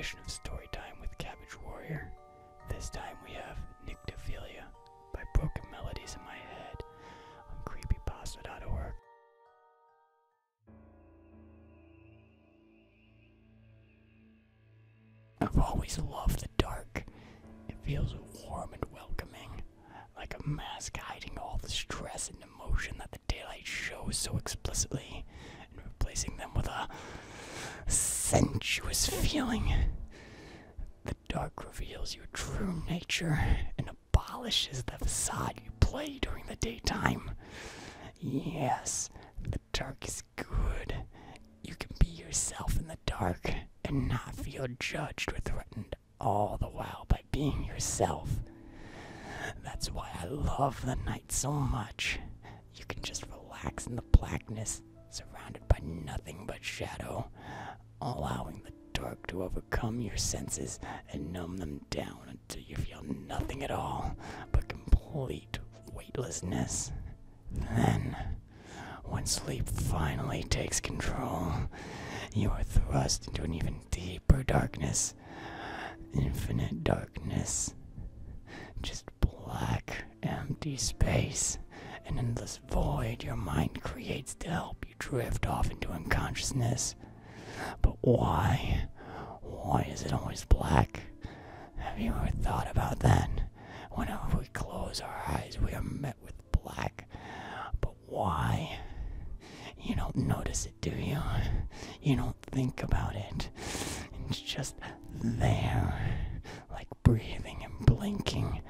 edition of Storytime with Cabbage Warrior. This time we have Nyctophilia by Broken Melodies in My Head on creepypasta.org. I've always loved the dark. It feels warm and welcoming, like a mask hiding all the stress and emotion that the daylight shows so explicitly, and replacing them with a sensuous feeling. The dark reveals your true nature and abolishes the facade you play during the daytime. Yes, the dark is good. You can be yourself in the dark and not feel judged or threatened, all the while by being yourself. That's why I love the night so much. You can just relax in the blackness, surrounded by nothing but shadow, allowing the dark to overcome your senses and numb them down until you feel nothing at all but complete weightlessness. Then, when sleep finally takes control, you are thrust into an even deeper darkness. Infinite darkness. Just black, empty space. An endless void your mind creates to help you drift off into unconsciousness. But why? Why is it always black? Have you ever thought about that? Whenever we close our eyes, we are met with black. But why? You don't notice it, do you? You don't think about it. It's just there, like breathing and blinking.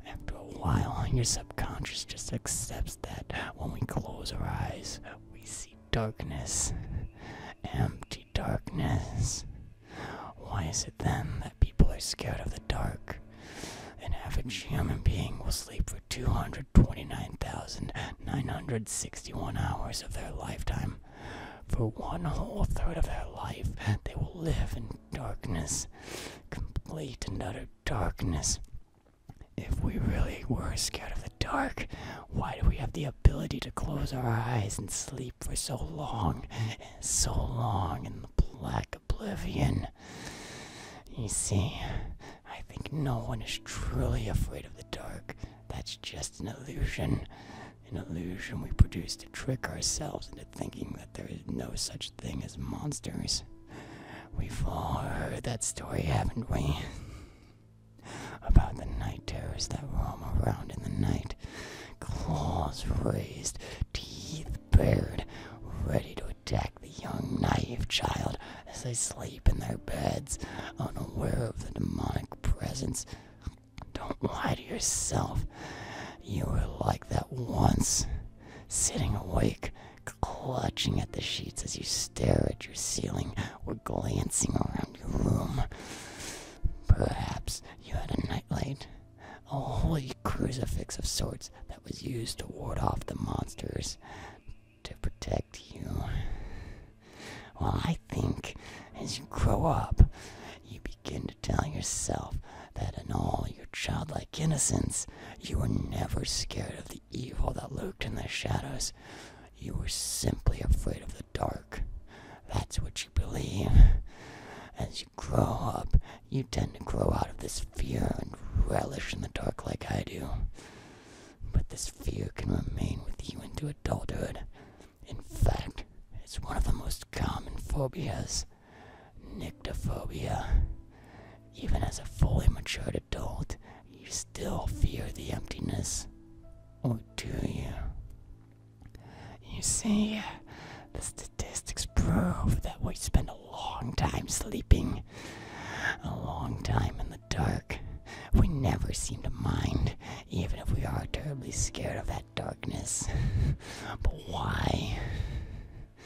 After a while, your subconscious just accepts that when we close our eyes, we see darkness. Empty darkness. Why is it then that people are scared of the dark? An average human being will sleep for 229,961 hours of their lifetime. For one whole third of their life, they will live in darkness, complete and utter darkness. If we really were scared of the dark, why do we have the ability to close our eyes and sleep for so long in the black oblivion? You see, I think no one is truly afraid of the dark. That's just an illusion. An illusion we produce to trick ourselves into thinking that there is no such thing as monsters. We've all heard that story, haven't we? About the night terrors that roam around in the night, claws raised, teeth bared, ready to attack the young, naive child as they sleep in their beds, unaware of the demonic presence. Don't lie to yourself. You were like that once, sitting awake, clutching at the sheets as you stare at your ceiling or glancing around your room. Perhaps you had a nightlight, a holy crucifix of sorts that was used to ward off the monsters, to protect you. Well, I think as you grow up, you begin to tell yourself that in all your childlike innocence, you were never scared of the evil that lurked in the shadows. You were simply afraid of the dark. That's what you believe. As you grow up, you tend to grow out of this fear and relish in the dark like I do. But this fear can remain with you into adulthood. In fact, it's one of the most common phobias, Nyctophobia. Even as a fully matured adult, you still fear the emptiness. Or do you? You see, the statistics prove that we spend a long time sleeping, a long time in the dark. We never seem to mind, even if we are terribly scared of that darkness. But why?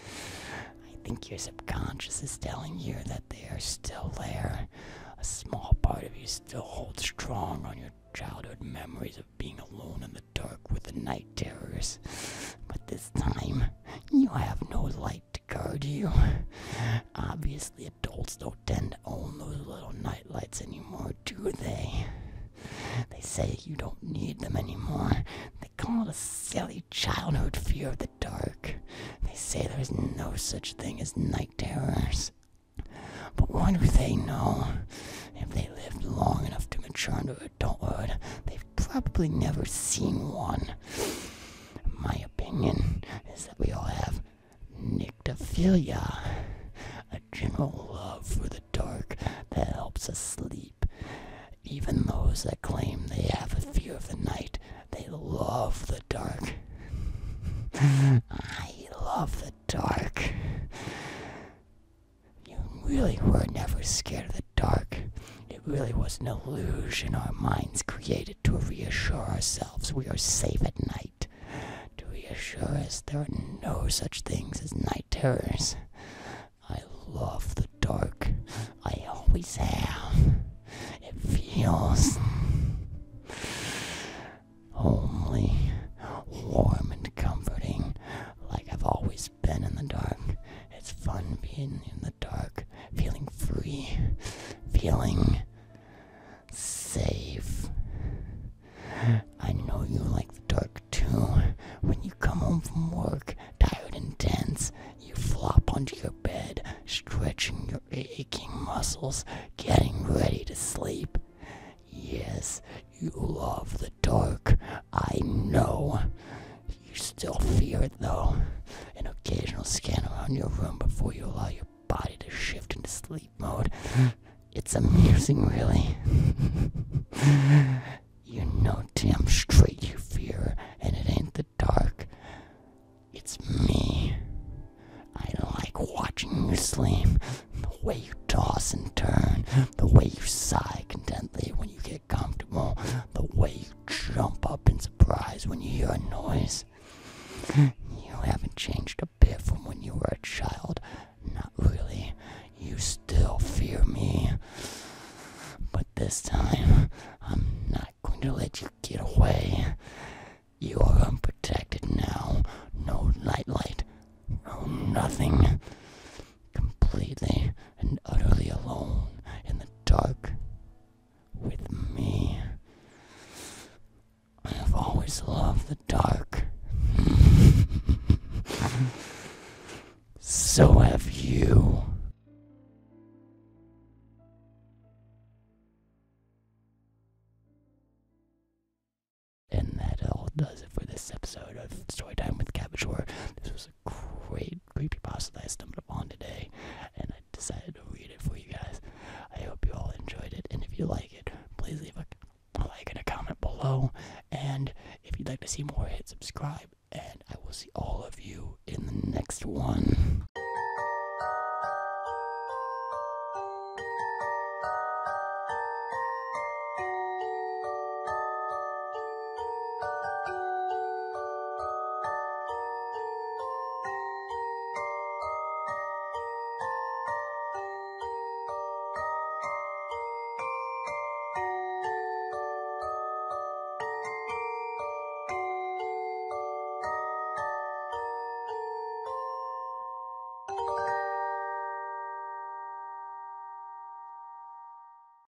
I think your subconscious is telling you that they are still there. A small part of you still holds strong on your childhood memories of being alone in the dark with the night terrors. But this time, you have no light to guard you. Obviously, adults don't tend to own those little night lights anymore, do they? They say you don't need them anymore. They call it a silly childhood fear of the dark. They say there's no such thing as night terrors. But what do they know? If they lived long enough to mature into adulthood, they've probably never seen one. My opinion is that we all have Nyctophilia, a general love for the dark that helps us sleep. Even those that claim they have a fear of the night, they love the dark. I love the dark. You really were never scared of the dark. It really was an illusion our minds created to reassure ourselves we are safe at night. To reassure us there are no such things as night terrors. I love the dark. I always have. It feels homely, warm and comforting, like I've always been in the dark. It's fun being in the dark, feeling free, feeling safe. I know you like the dark too. When you come home from work, tired and tense, you flop onto your bed, stretching your aching muscles, getting ready to sleep. Yes, you love the dark. I know. You still fear it though. An occasional scan around your room before you allow your body to shift into sleep mode. It's amusing, really. You know damn straight you fear, and it ain't the dark. It's me. I like watching you sleep. The way you toss and turn. The way you sigh contentedly when you get comfortable. The way you jump up in surprise when you hear a noise. You haven't changed a bit from when you were a child. Not really. You still fear me. But this time, I'm not going to let you get away. You are unprotected now. No nightlight. No nothing. Completely and utterly alone in the dark with me. I've always loved the dark. So have you. And that all does it for this episode of Storytime with CabbageFiles. This was a great creepypasta that I stumbled upon today, and I decided to read it for you guys. I hope you all enjoyed it, and if you like it, please leave a like and a comment below. And if you'd like to see more, hit subscribe, and I will see all of you in the next one.